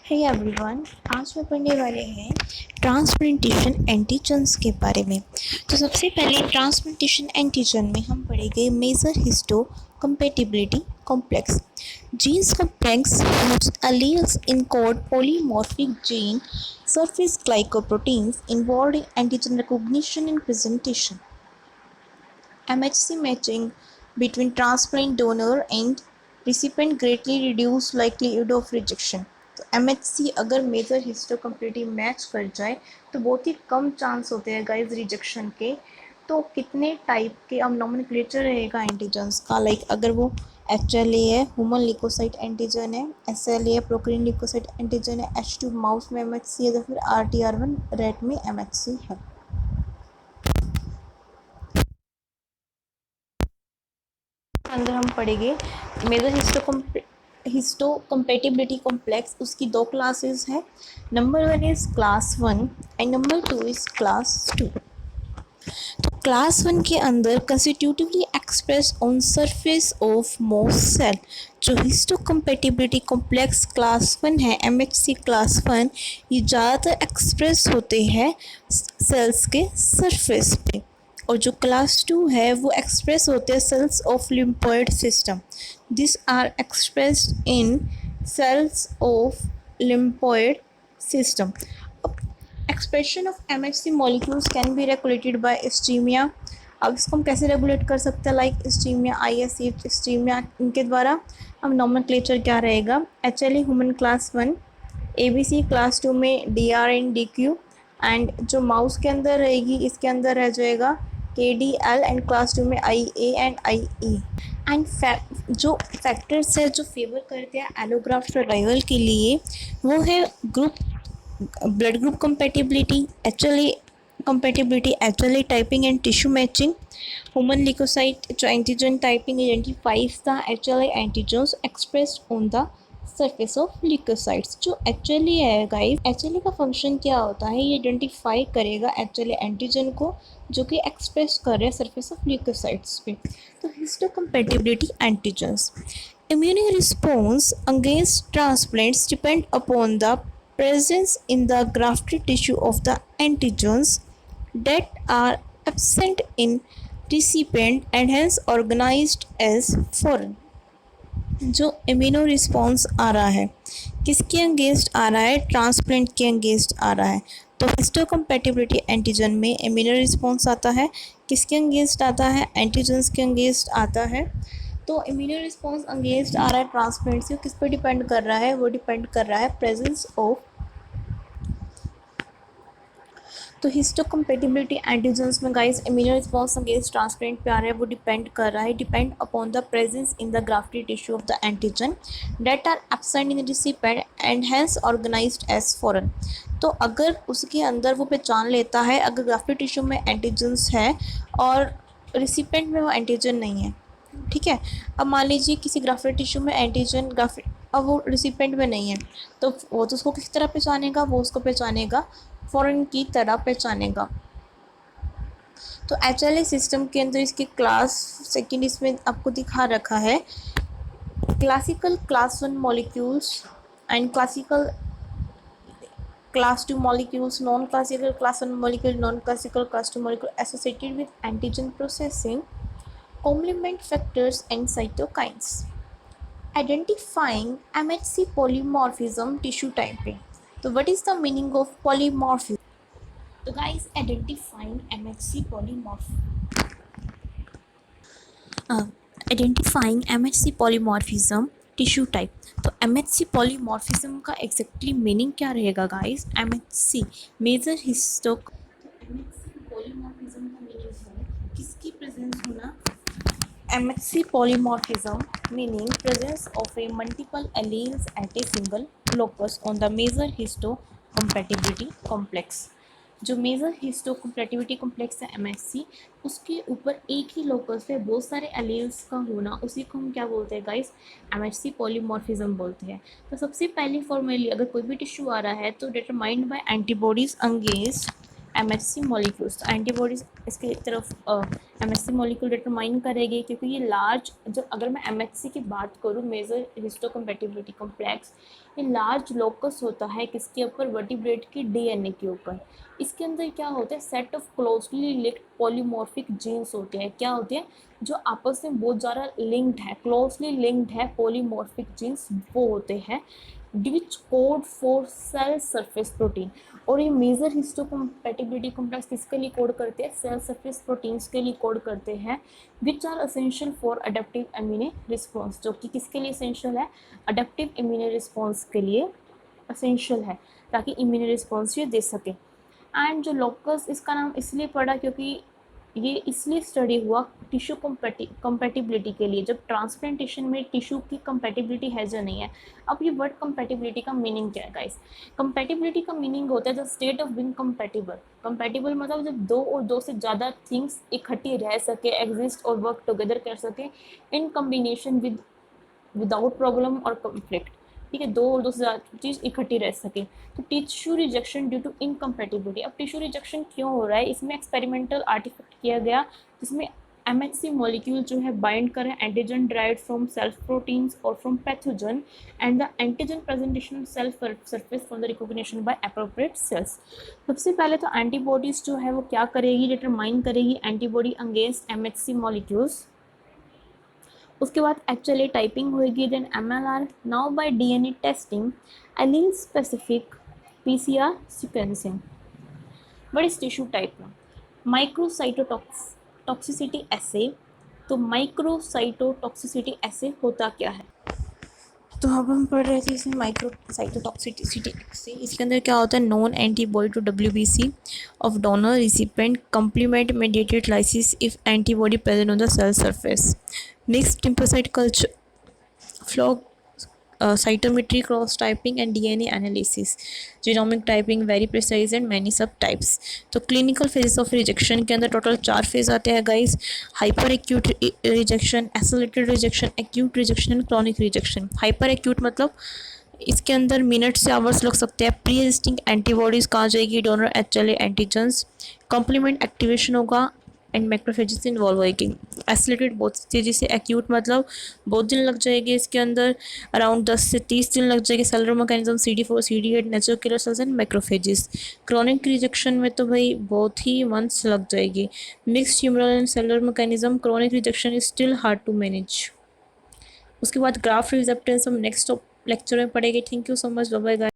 Hey everyone, आज मैं पढ़ने वाले हैं ट्रांसप्लांटेशन एंटीजन्स के बारे में। तो सबसे पहले ट्रांसप्लांटेशन एंटीजन में हम पढ़ेंगे major histocompatibility complex. Genes complex includes alleles encode polymorphic gene surface glycoproteins involved in antigen recognition and presentation. MHC matching between transplant donor and recipient greatly reduce likelihood of rejection. तो MHC अगर major हिस्टोकम्पेटिव match कर जाए तो बहुत ही कम chance होते हैं guys rejection के। तो कितने टाइप के अब नॉमेनक्लेचर रहेगा एंटीजन्स का, लाइक अगर वो HLA है ह्यूमन लिकोसाइट एंटीजन है, SLA है प्रोक्रीन लिकोसाइट एंटीजन है, H2 माउस में MHC है, तो फिर RTR1 रैट में MHC है। अंदर हम पढ़ेंगे मेजर हिस्टोकम्पेटिबिलिटी कॉम्प्लेक्स। उसकी दो क्लासेस है, number 1 is class 1 and number 2 is class 2। तो क्लास 1 के अंदर constitutively express on surface of most cell. जो हिस्टोकम्पेटिबिलिटी कॉम्प्लेक्स क्लास 1 है, MHC क्लास 1, ये ज़्यादातर एक्सप्रेस होते हैं सेल्स के सरफेस पे। और जो क्लास 2 है वो एक्सप्रेस होते हैं cells of lymphoid system. This are expressed in cells of lymphoid system. Expression of MHC molecules can be regulated by stimuli. अब इसको हम कैसे रेगुलेट कर सकते हैं, लाइक स्टीमिया, ISH स्टीमिया, इनके द्वारा। अब नॉमेनक्लेचर क्या रहेगा, HLA human class 1, ABC class 2 में DR एंड DQ, एंड जो माउस के अंदर रहेगी इसके अंदर रह जाएगा KDL, एंड क्लास 2 में IA एंड IE। एंड जो फैक्टर्स है जो फेवर करते हैं एलोग्राफ्ट सर्वाइवल के लिए, वो है group blood group compatibility, HLA compatibility, HLA typing and tissue matching, human leukocyte जो antigen typing identifies the HLA antigens expressed on the surface of leukocytes। जो HLA है गाइस, HLA का फंक्शन क्या होता है, ये आइडेंटिफाई करेगा HLA एंटीजन को जो कि एक्सप्रेस कर रहे हैं सरफेस ऑफ ल्यूकोसाइट्स पे। तो histocompatibility antigens, immune response against transplants depend upon the presence in the grafted tissue of the antigens that are absent in recipient and hence organized as foreign। जो immuno response आ रहा है किसके against आ रहा है, transplant के against आ रहा है। तो हिस्टोकम्पेटिबिलिटी एंटीजन में इम्यूनो रिस्पॉन्स आता है, किसके अगेंस्ट आता है, एंटीजन्स के अगेंस्ट आता है। तो इम्यूनो रिस्पॉन्स अगेंस्ट आ रहा है ट्रांसप्लांट से, किस पे डिपेंड कर रहा है, वो डिपेंड कर रहा है प्रेजेंस ऑफ। तो हिस्टोकम्पेटिबिलिटी एंटीजन्स में guys immuno response against transplant पे आ रहा है, वो डिपेंड कर रहा है, depend upon the presence in the grafted tissue of the antigen that are absent in the recipient and hence organized as foreign. तो अगर उसके अंदर वो पहचान लेता है, अगर ग्राफ्टेड टिश्यू में एंटीजन्स है और रिसिपेंट में वो एंटीजन नहीं है, ठीक है। अब मान लीजिए किसी ग्राफ्टेड टिश्यू में एंटीजन ग्राफ्टेड, अब वो रिसिपेंट में नहीं है, तो वो तो उसको किस तरह पहचानेगा, वो उसको पहचानेगा फॉरेन की तरह पहचानेगा। तो HLA सिस्टम के अंदर इसके क्लास सेकेंड इसमें आपको दिखा रखा है, classical class 1 molecules and classical class 2 molecules, non-classical class 1 molecule, non-classical class 2 molecule associated with antigen processing, complement factors and cytokines, identifying MHC polymorphism, tissue typing। तो what is the meaning of polymorphism? तो guys, identifying MHC polymorphism tissue type. तो MHC polymorphism का exactly meaning क्या रहेगा guys, MHC major histo, MHC polymorphism का meaning है किसकी presence होना, MHC polymorphism meaning presence of a multiple alleles at a single locus on the major histocompatibility complex। जो major हिस्टोकम्पेटिबिलिटी complex है MHC, उसके ऊपर एक ही लोकस पे बहुत सारे एलील्स का होना, उसी को हम क्या बोलते हैं गाइस, MHC पॉलीमॉर्फिज्म बोलते हैं। तो सबसे पहली फॉर्मली अगर कोई भी टिश्यू आ रहा है तो determined by antibodies against MHC molecules. तो एंटीबॉडीज इसके तरफ एमएचसी मॉलिक्यूल डिटरमाइन करेगी, क्योंकि ये लार्ज, जब अगर मैं एमएचसी की बात करूँ, मेजर हिस्टोकम्पैटिबिलिटी कॉम्प्लेक्स, ये लार्ज लोकस होता है किसके ऊपर, वर्टिब्रेट की डीएनए के ऊपर। इसके अंदर क्या होता है, set of closely linked polymorphic genes होते हैं। क्या होते हैं, जो आपस में बहुत ज़्यादा लिंक्ड है, क्लोजली लिंक्ड है, पॉलीमॉर्फिक जीन्स वो होते हैं, विच code for sale surface protein. और ये मेजर हिस्टोकम्पैटिबिलिटी कॉम्प्लेक्स किसके लिए कोड करते हैं, सेल सरफेस प्रोटीन्स के लिए कोड करते हैं, which are essential for adaptive immune response, जो कि किसके लिए असेंशियल है, अडेप्टिव इम्यून रिस्पॉन्स के लिए असेंशियल है, ताकि इम्यून रिस्पॉन्स ये दे सके। एंड जो लोकस, इसका नाम इसलिए पड़ा क्योंकि ये इसलिए स्टडी हुआ टिश्यू कंपैटिबिलिटी के लिए, जब ट्रांसप्लांटेशन में टिश्यू की कंपैटिबिलिटी है जो नहीं है। अब ये वर्ड कंपैटिबिलिटी का मीनिंग क्या है गाइस, कंपैटिबिलिटी का मीनिंग होता है the state of being compatible. Compatible मतलब जब दो और दो से ज़्यादा थिंग्स इकट्ठी रह सके, एग्जिस्ट और वर्क टुगेदर कर सके इन कम्बिनेशन विदाउट प्रॉब्लम और कॉन्फ्लिक्ट। ठीक है, दो और दो से ज़्यादा चीज़ इकट्ठी रह सके। तो tissue rejection due to incompatibility. अब टिश्यू रिजेक्शन क्यों हो रहा है, इसमें एक्सपेरिमेंटल आर्टिफैक्ट किया गया, जिसमें एमएचसी मॉलिक्यूल जो है बाइंड करें antigen derived from self proteins और from pathogen, and the antigen presentation self surface for the recognition by appropriate cells. सबसे पहले तो एंटीबॉडीज जो है वो क्या करेगी, डिटरमाइन करेगी एंटीबॉडी अगेंस्ट एमएचसी मॉलिक्यूल्स। उसके बाद एक्चुअली टाइपिंग होगी, then MLR, now by DNA testing, allele specific PCR sequencing. But इस टिश्यू टाइप में माइक्रोसाइटोटॉक्सिसिटी एसे। तो माइक्रोसाइटोटॉक्सिसिटी एसे होता क्या है, तो अब हम पढ़ रहे थे इसमें माइक्रोसाइटोटॉक्सिसिटी से। इसके अंदर क्या होता है, non antibody to WBC of donor recipient complement mediated lysis if antibody present on the cell surface, mixed lymphocyte culture, flow cytometry, cross typing and DNA analysis, genomic typing, very precise and many subtypes। तो clinical phases of rejection के अंदर total 4 phase आते हैं guys, hyper acute rejection, accelerated rejection, acute rejection and chronic rejection. Hyper acute मतलब इसके अंदर minute से hours लग सकते हैं, प्री एग्जिस्टिंग एंटीबॉडीज कहाँ जाएगी, donor HLA antigens, complement activation होगा एंड मैक्रोफेजेस इन्वॉल्व होएगी। एक्सेलरेटेड बहुत तेज़ी से, एक्यूट मतलब बहुत दिन लग जाएगी, इसके अंदर अराउंड 10 से 30 दिन लग जाएगी। Cellular mechanism CD4 CD8 natural killer cells and macrophages. Chronic rejection में तो भाई बहुत ही मंथ्स लग जाएगी। Mixed humoral and cellular mechanism, chronic rejection is still hard to manage. उसके बाद ग्राफ्ट रिसेप्टेंस हम नेक्स्ट लेक्चर में पढ़ेंगे। Thank you so much, bye bye.